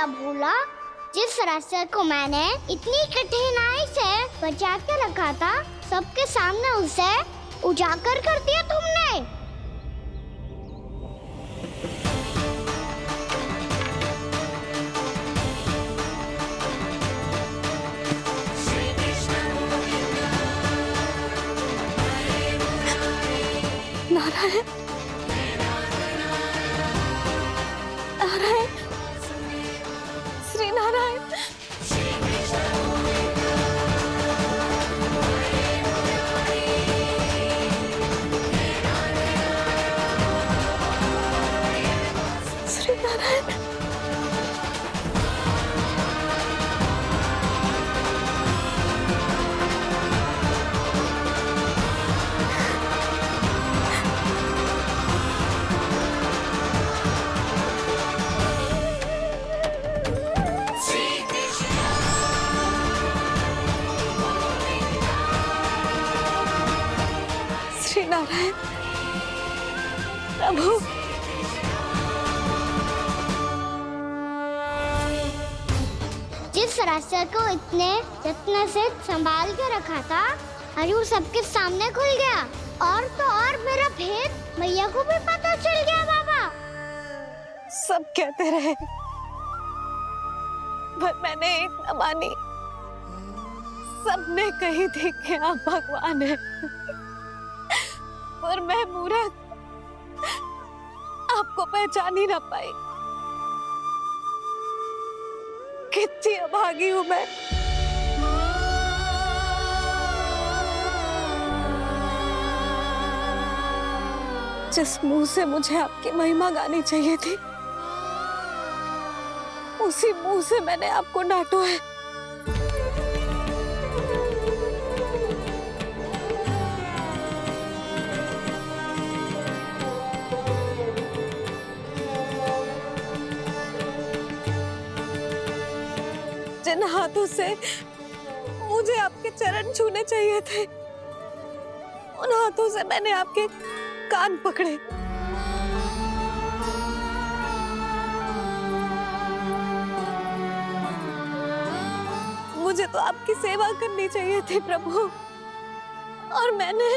मैया भोला, जिस रास्ते को मैंने इतनी कठिनाई से बचा के रखा था, सबके सामने उसे उजागर कर दिया तुमने। नारायण, नारायण, श्री नारायण। श्री नारायण। श्री नारायण प्रभु, जिस रास्ते को इतने यत्न से संभाल के रखा था, आज वो सबके सामने खुल गया। और तो और मेरा भेद मैया को भी पता चल गया बाबा। सब कहते रहे पर मैंने एक न मानी। सबने कही थी कि आप भगवान हैं, और मैं मूर्ख आपको पहचान ही ना पाई। कितनी अभागी हूं मैं। जिस मुंह से मुझे आपकी महिमा गानी चाहिए थी, उसी मुंह से मैंने आपको डांटा है। जिन हाथों से मुझे आपके चरण छूने चाहिए थे, उन हाथों से मैंने आपके कान पकड़े। मुझे तो आपकी सेवा करनी चाहिए थी प्रभु, और मैंने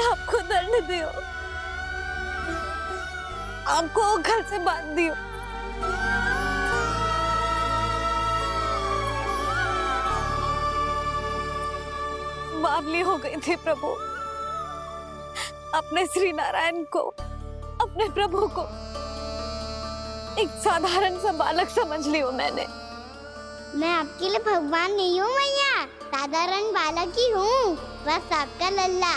आपको दंड दियो, आपको घर से बांध दियो। बावली हो गई थी प्रभु। अपने श्री नारायण को, अपने प्रभु को एक साधारण सा बालक समझ लियो मैंने। मैं आपके लिए भगवान नहीं हूँ मैया, साधारण बालक ही हूँ, बस आपका लल्ला।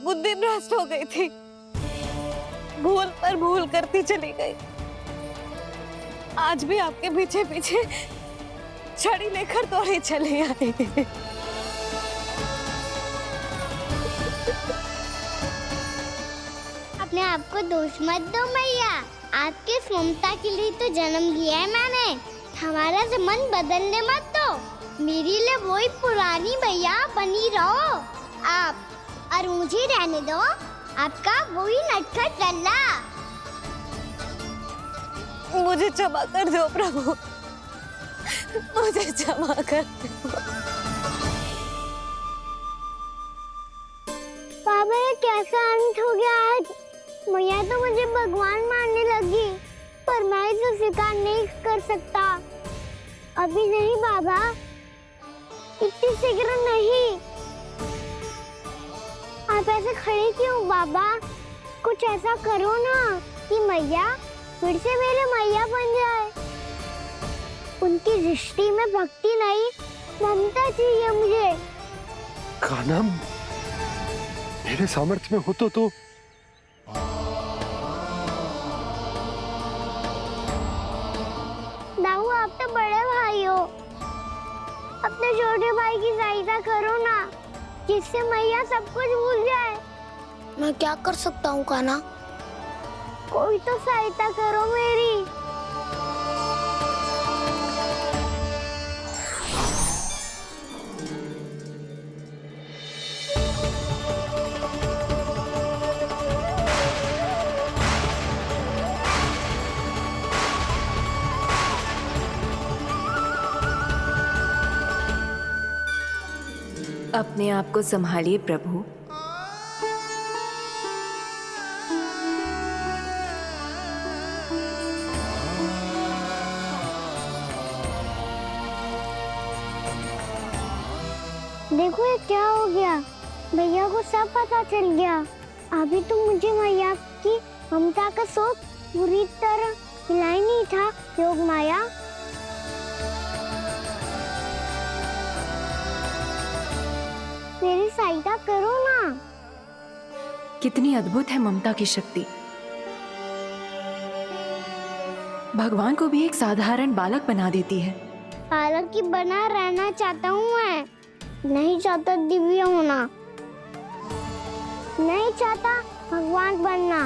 बुद्धि भ्रष्ट हो गई थी, भूल पर भूल करती चली गई। आज भी आपके पीछे पीछे छड़ी लेकर दौड़े चले आए। अपने आप को दोष मत दो मैया, आपके इस ममता के लिए तो जन्म लिया है मैंने। हमारा मन बदलने मत दो, मेरे लिए वही पुरानी मैया बनी रहो आप, और मुझे रहने दो आपका वही नटखट लल्ला। मुझे क्षमा कर दो प्रभु, मुझे क्षमा कर दो। बाबा ये कैसा अंत हो गया आज? मैया तो मुझे भगवान मानने लगी, पर मैं इसे स्वीकार नहीं कर सकता। अभी नहीं बाबा, इतनी शीघ्र नहीं। आप ऐसे खड़े क्यों बाबा? कुछ ऐसा करो ना कि मैया फिर से मेरे मैया बन जाए। उनकी दृष्टि में भक्ति नहीं, ममता चाहिए मुझे। कान्हा, मेरे सामर्थ्य में हो तो दाऊ, आप तो बड़े भाई हो, अपने छोटे भाई की सहायता करो ना, जिससे मैया सब कुछ भूल जाए। मैं क्या कर सकता हूँ कान्हा? कोई तो सहायता करो मेरी। अपने आप को संभालिए प्रभु। देखो ये क्या हो गया, भैया को सब पता चल गया। अभी तो मुझे मैया की ममता का शौक पूरी तरह हिला ही नहीं था। योग माया, मेरी सहायता करो ना। कितनी अद्भुत है ममता की शक्ति। भगवान को भी एक साधारण बालक बना देती है। बालक की बना रहना चाहता हूँ मैं, नहीं चाहता दिव्य होना, नहीं चाहता भगवान बनना।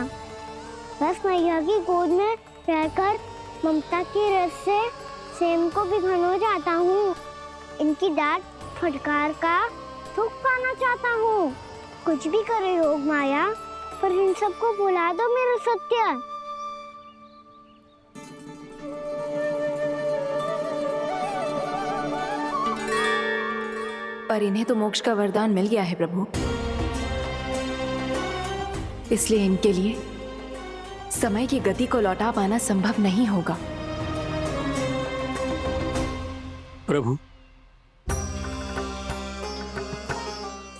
बस मैया की गोद में रहकर ममता की रस से सेम को भिगो जाता हूँ। इनकी डांट फटकार का सुख पाना चाहता हूँ। कुछ भी करे योग माया, पर इन सबको भुला दो मेरा सत्य। पर इन्हें तो मोक्ष का वरदान मिल गया है प्रभु, इसलिए इनके लिए समय की गति को लौटा पाना संभव नहीं होगा। प्रभु,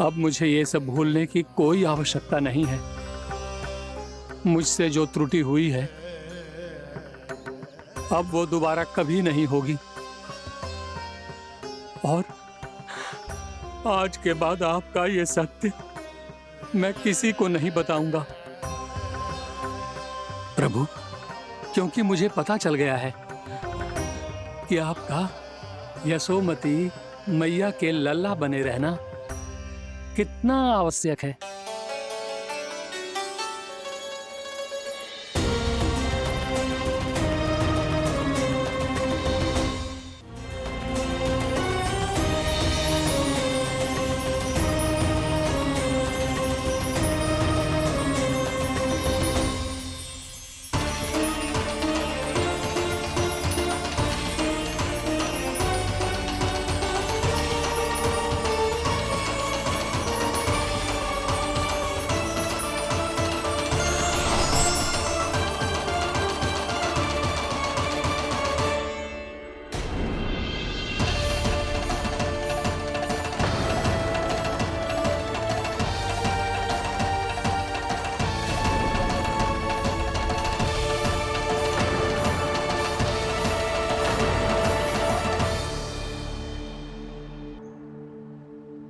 अब मुझे ये सब भूलने की कोई आवश्यकता नहीं है। मुझसे जो त्रुटि हुई है अब वो दोबारा कभी नहीं होगी, और आज के बाद आपका ये सत्य मैं किसी को नहीं बताऊंगा प्रभु, क्योंकि मुझे पता चल गया है कि आपका यशोमती मैया के लल्ला बने रहना कितना आवश्यक है।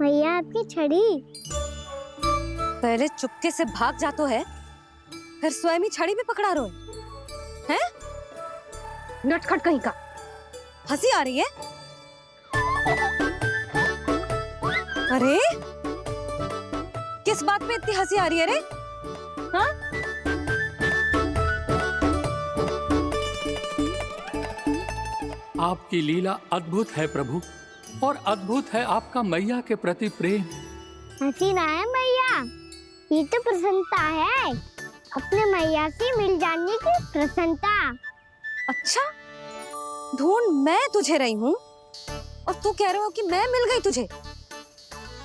मैया आपकी छड़ी। पहले चुपके से भाग जातो है, फिर स्वयं ही छड़ी भी पकड़ा रो है? नटखट कहीं का। हंसी आ रही है? अरे किस बात पे इतनी हंसी आ रही है रे? हाँ? आपकी लीला अद्भुत है प्रभु, और अद्भुत है आपका मैया के प्रति प्रेम। हंसी ना है मैया, ये तो प्रसन्नता है, अपने मैया से मिल जाने की प्रसन्नता। अच्छा, ढूंढ मैं तुझे रही हूँ और तू कह रहे हो कि मैं मिल गई तुझे।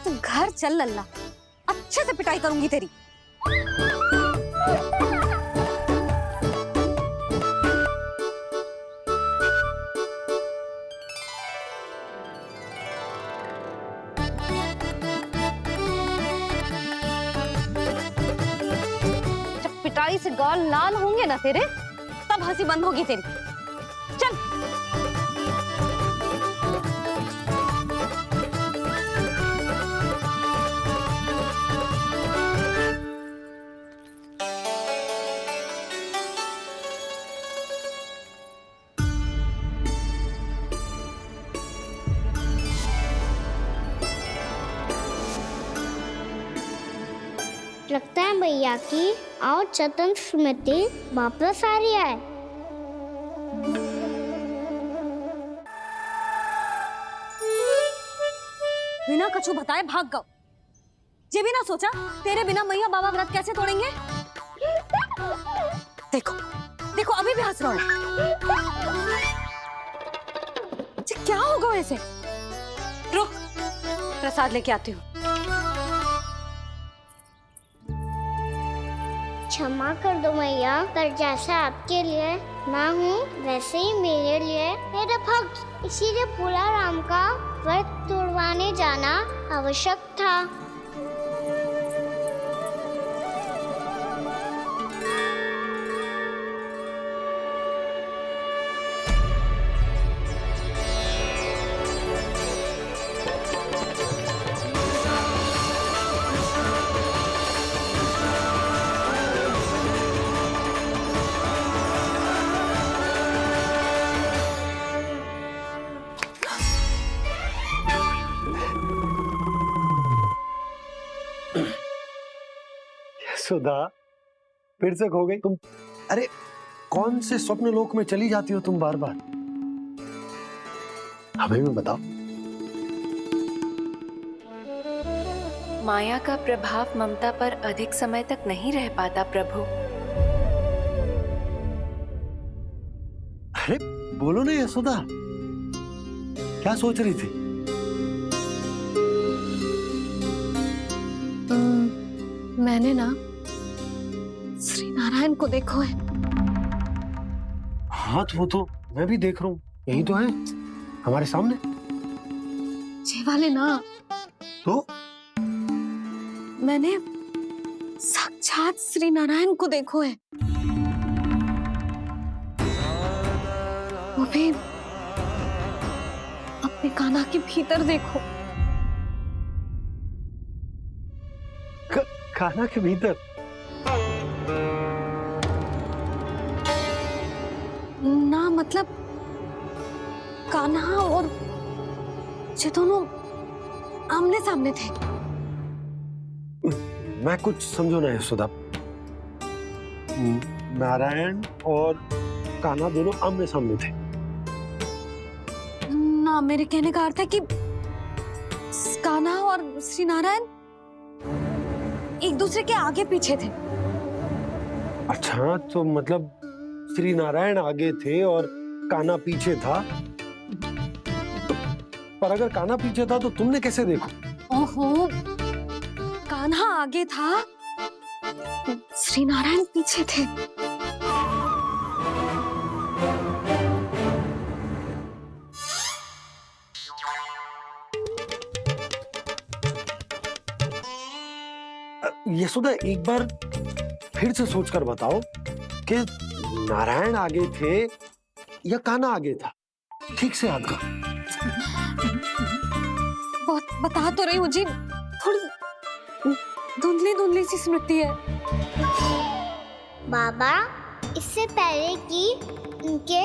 तू घर चल लल्ला, अच्छे से पिटाई करूंगी तेरी। पिटाई से गाल लाल होंगे ना तेरे, तब हंसी बंद होगी तेरी। चल। लगता है भैया की और चतन स्मृति वापस आ रही है। बिना कछु बताए भाग गओ। ये भी ना सोचा तेरे बिना मैया बाबा व्रत कैसे तोड़ेंगे। देखो देखो अभी भी हंस रहा है। क्या होगा वैसे? रुक प्रसाद लेके आती हूँ। क्षमा कर दो मैया, पर जैसा आपके लिए मैं हूँ वैसे ही मेरे लिए मेरा भक्त, इसीलिए पूरा राम का व्रत तोड़वाने जाना आवश्यक था। सुधा, फिर से खो गई तुम। अरे कौन से स्वप्न लोक में चली जाती हो तुम बार बार? हमें भी बताओ। माया का प्रभाव ममता पर अधिक समय तक नहीं रह पाता प्रभु। अरे बोलो ना यशोदा, क्या सोच रही थी? मैंने ना श्री नारायण को देखो है। हाँ तो वो तो मैं भी देख रहा हूँ, यही तो है हमारे सामने। ये वाले ना, तो मैंने साक्षात श्री नारायण को देखो है, वो भी अपने कान्हा के भीतर देखो। कान्हा के भीतर? ना मतलब कान्हा और ये दोनों आमने सामने थे। मैं कुछ समझो ना यशोदा। नारायण और कान्हा दोनों आमने सामने थे? ना, मेरे कहने का अर्थ है कि कान्हा और श्री नारायण एक दूसरे के आगे पीछे थे। अच्छा, तो मतलब श्री नारायण आगे थे और कान्हा पीछे था। पर अगर कान्हा पीछे था तो तुमने कैसे देखा? ओहो, कान्हा आगे था, श्री नारायण पीछे थे। यशोदा, एक बार फिर से सोचकर बताओ कि नारायण आगे थे या कान्हा आगे था? ठीक से याद करो। बहुत बता तो रही हूँ जी, थोड़ी धुंधली धुंधली सी स्मृति है। बाबा, इससे पहले कि उनके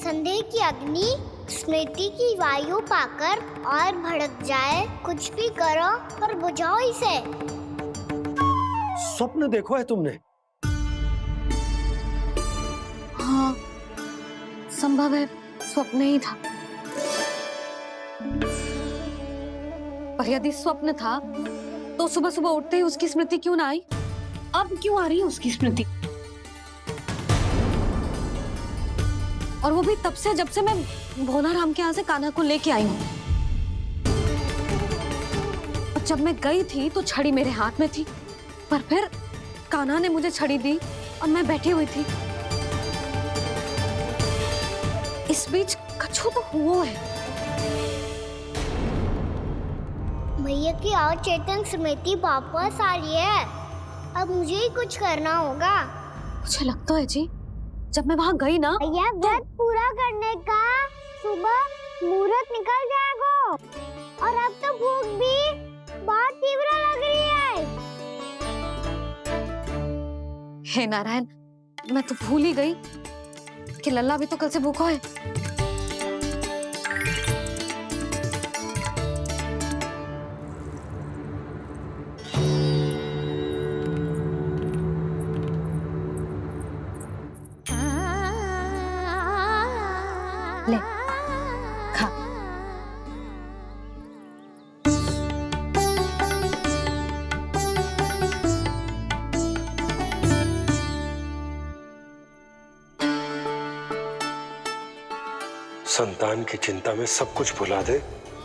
संदेह की अग्नि स्मृति की वायु पाकर और भड़क जाए, कुछ भी करो पर बुझाओ इसे। स्वप्न देखो है तुमने? हाँ, संभव है स्वप्न ही था। पर यदि स्वप्न था तो सुबह सुबह उठते ही उसकी स्मृति क्यों ना आई? अब क्यों आ रही है उसकी स्मृति? और वो भी तब से जब से मैं भोला राम के यहाँ से कान्हा को लेके आई हूँ। और जब मैं गई थी तो छड़ी मेरे हाथ में थी, पर फिर कान्हा ने मुझे छड़ी दी और मैं बैठी हुई थी। इस बीच कछु तो हुआ है। भैया की अचेतन स्मृति वापस आ रही है, अब मुझे ही कुछ करना होगा। मुझे लगता है जी, जब मैं वहां गई ना, भैया व्रत पूरा करने का सुबह मुहूर्त निकल जाएगा और अब तो भूख भी बहुत तीव्र लग रही है। हे नारायण, मैं तो भूल ही गई कि लल्ला भी तो कल से भूखा है। ले, खा। संतान की चिंता में सब कुछ भुला दे,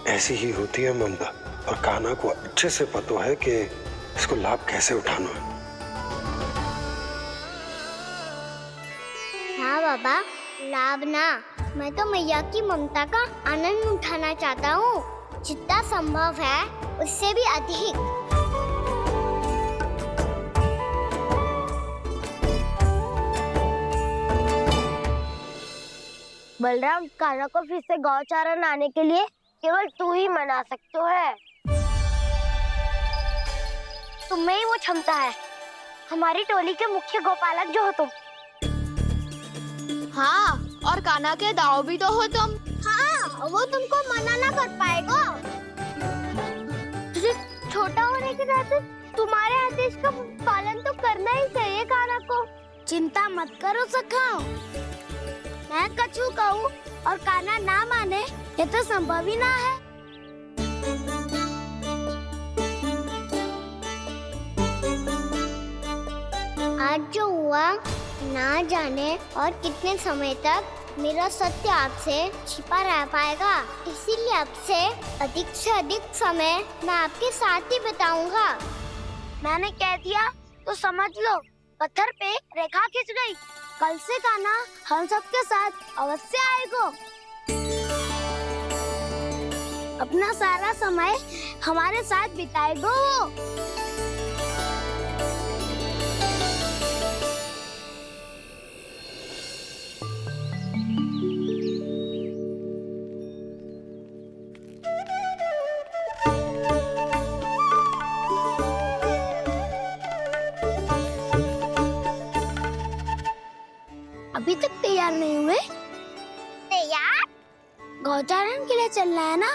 ऐसी ही होती है ममता। और कान्हा को अच्छे से पता है कि इसको लाभ कैसे उठाना है। हाँ बाबा, लाभ ना, मैं तो मैया की ममता का आनंद उठाना चाहता हूँ, जितना संभव है उससे भी अधिक। बलराम, कान्हा को फिर से गौचारण आने के लिए केवल तू ही मना सकते है। तुम्हें ही वो क्षमता है, हमारी टोली के मुख्य गोपालक जो हो तुम। हाँ, और कान्हा के दाव भी तो हो तुम। हाँ, वो तुमको मना ना कर पाएगा। तुझे छोटा होने के नाते तुम्हारे आदेश का पालन तो करना ही चाहिए कान्हा को। चिंता मत करो सखा, मैं कछु कहूँ और कान्हा ना माने, ये तो संभव ही ना है। आज जो हुआ ना जाने और कितने समय तक मेरा सत्य आपसे छिपा रह पाएगा, इसीलिए आपसे अधिक से अधिक समय मैं आपके साथ ही बिताऊंगा। मैंने कह दिया तो समझ लो, पत्थर पे रेखा खिंच गई। कल से कान्हा हम सबके साथ अवश्य आएगा। अपना सारा समय हमारे साथ बिताएगा वो। अभी तक तैयार नहीं हुए? तैयार? गौचारण के लिए चलना है ना,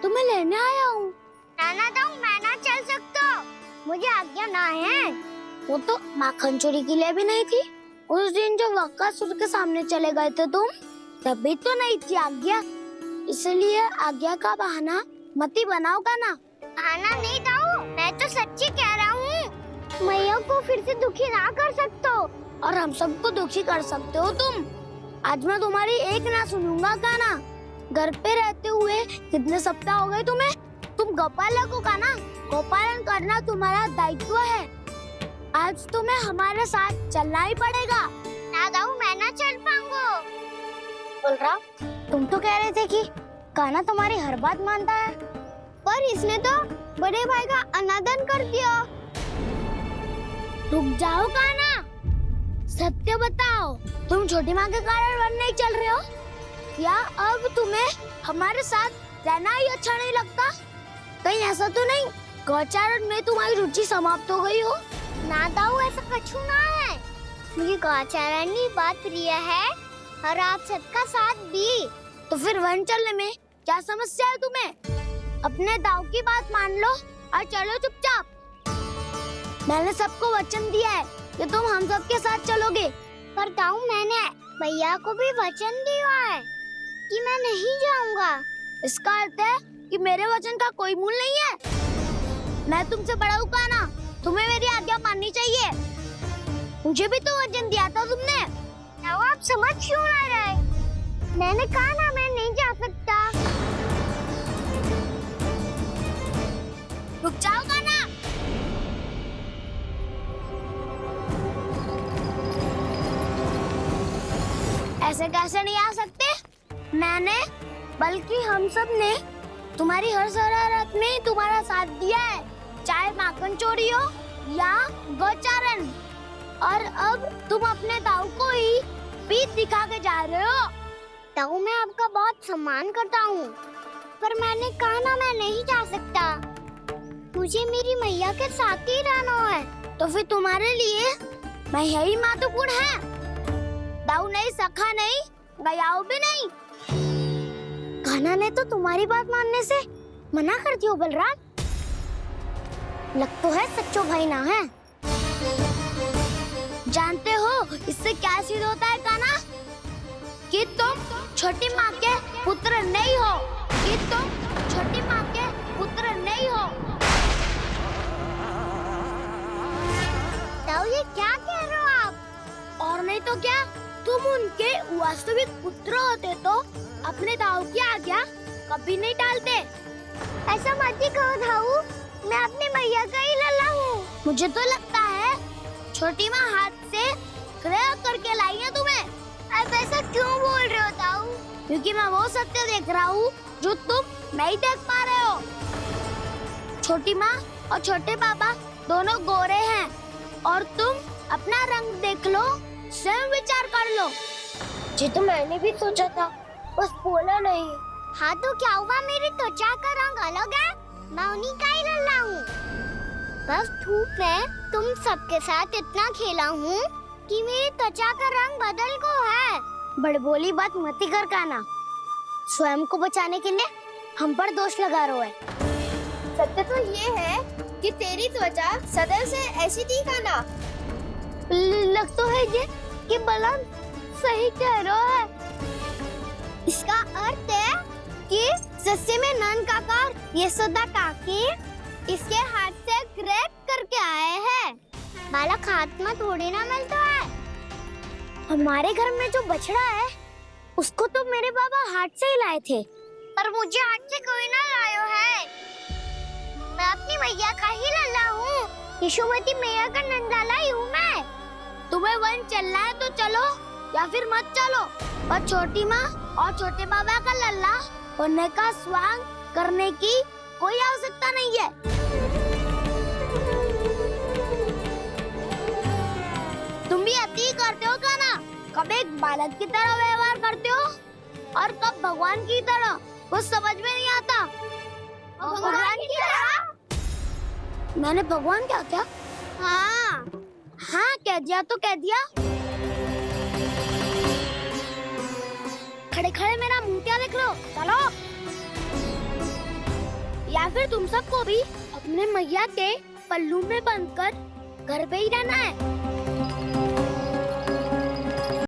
तुम्हें लेने आया हूँ। नाना तो मैं ना चल सकता, मुझे आज्ञा ना है। वो तो माखन चोरी के लिए भी नहीं थी। उस दिन जो वक्कासुर के सामने चले गए थे तुम, तभी तो नहीं थी आज्ञा। इसलिए आज्ञा का बहाना मत ही बनाओगा ना। बहाना नहीं दाऊ, मैं तो सच्ची कह रहा हूँ। मैया को फिर से दुखी ना कर सकते हो और हम सबको दुखी कर सकते हो तुम। आज मैं तुम्हारी एक ना सुनूंगा कान्हा। घर पे रहते हुए कितने सप्ताह हो गए तुम्हें? तुम गोपालक हो कान्हा, गोपालन करना तुम्हारा दायित्व है। आज तुम्हें हमारे साथ चलना ही पड़ेगा। ना दाऊ, मैं ना चल पाऊंगा। बलराम, तुम तो कह रहे थे कि कान्हा तुम्हारी हर बात मानता है, पर इसने तो बड़े भाई का अनादर कर दिया। रुक जाओ कान्हा, सत्य बताओ, तुम छोटी माँ के कारण वन नहीं चल रहे हो या अब तुम्हें हमारे साथ रहना ही अच्छा नहीं लगता? कहीं ऐसा तो नहीं गौचारण में तुम्हारी रुचि समाप्त हो गई हो? ना दाऊ, ऐसा कछु ना है। मुझे गौचारण की बात प्रिय है और आप सबका साथ भी। तो फिर वन चलने में क्या समस्या है तुम्हें? अपने दाऊ की बात मान लो और चलो चुपचाप। मैंने सबको वचन दिया है कि तुम हम सबके साथ चलोगे। पर दाऊ, मैंने भैया को भी वचन दिया है कि मैं नहीं जाऊंगा। इसका अर्थ है कि मेरे वचन का कोई मूल नहीं है। मैं तुमसे बड़ा हूँ कान्हा, तुम्हें मेरी आज्ञा माननी चाहिए। मुझे भी तो वचन दिया था तुमने। दाऊ, आप समझ क्यों आ रहे? मैंने कहा ना मैं नहीं जा सकता। रुक जाओ कान्हा। ऐसे कैसे नहीं आ सकते? मैंने बल्कि हम सब ने तुम्हारी हर शरारत में तुम्हारा साथ दिया है, चाहे माखन चोरी हो या गौचारण। और अब तुम अपने दाऊ को ही पीठ दिखा के जा रहे हो। दाऊ, मैं आपका बहुत सम्मान करता हूँ, पर मैंने कहा ना मैं नहीं जा सकता। मुझे मेरी मैया के साथ ही रहना है। तो फिर तुम्हारे लिए मैं यही महत्वपूर्ण है। दाऊ नहीं, सखा नहीं, गयाऊ भी नहीं। कान्हा ने तो तुम्हारी बात मानने से मना कर दियो बलराम। लग तो है सच्चो भाई ना है। जानते हो इससे क्या सिद्ध होता है कान्हा? कि तुम छोटी माँ के पुत्र नहीं हो, कि तुम छोटी माँ के पुत्र नहीं हो। दाऊ, ये क्या कह रहे हो आप? और नहीं तो क्या, तुम उनके वास्तविक पुत्र होते तो अपने दाऊ की आज्ञा कभी नहीं टालते। ऐसा मत ही कहो धाऊ, मैं अपनी मैया का ही लल्ला हूँ। मुझे तो लगता है छोटी माँ हाथ से क्रय करके लाई है तुम्हें। अब ऐसा क्यों बोल रहे हो धाऊ? क्योंकि मैं वो सत्य देख रहा हूँ जो तुम नहीं देख पा रहे हो। छोटी माँ और छोटे पापा दोनों गोरे हैं और तुम अपना रंग देख लो, स्वयं विचार कर लो। जी तो मैंने भी सोचा था, बस बोला नहीं। हाँ तो क्या हुआ, मेरी त्वचा का रंग अलग है, मैं उन्हीं का ही लल्ला हूँ। बस धूप में तुम सबके साथ इतना खेला हूँ कि मेरी त्वचा का रंग बदल को है। बड़बोली बात मत ही कर काना, स्वयं को बचाने के लिए हम पर दोष लगा रहे है। सत्य तो ये है कि तेरी त्वचा सदैव से ऐसी थी काना। लग तो है ये कि बलन सही कह रहा है। इसका अर्थ है कि सस्ते में नन काकर यशोदा काकी इसके हाथ से ग्रेट करके आए हैं। बालक हाथ में थोड़ी ना मिलता है। हमारे घर में जो बछड़ा है उसको तो मेरे बाबा हाथ से ही लाए थे, पर मुझे हाथ से कोई ना लायो है। मैं अपनी मैया का ही लल्ला हूँ, यशोमती मैया का नंदलाला ही हूँ मैं। तुम्हें वन चलना है तो चलो या फिर मत चलो, और छोटी माँ और छोटे बाबा का लल्ला होने का स्वांग करने की कोई आवश्यकता नहीं है। तुम भी अति करते हो क्या ना? कब एक बालक की तरह व्यवहार करते हो और कब भगवान की तरह, कुछ समझ में नहीं आता। भगवान की तरह? मैंने भगवान क्या क्या? हाँ हाँ कह दिया तो कह दिया। खड़े खड़े मेरा मुंह क्या देख लो, चलो। या फिर तुम सबको भी अपने मैया के पल्लू में बंद कर घर पे ही रहना है।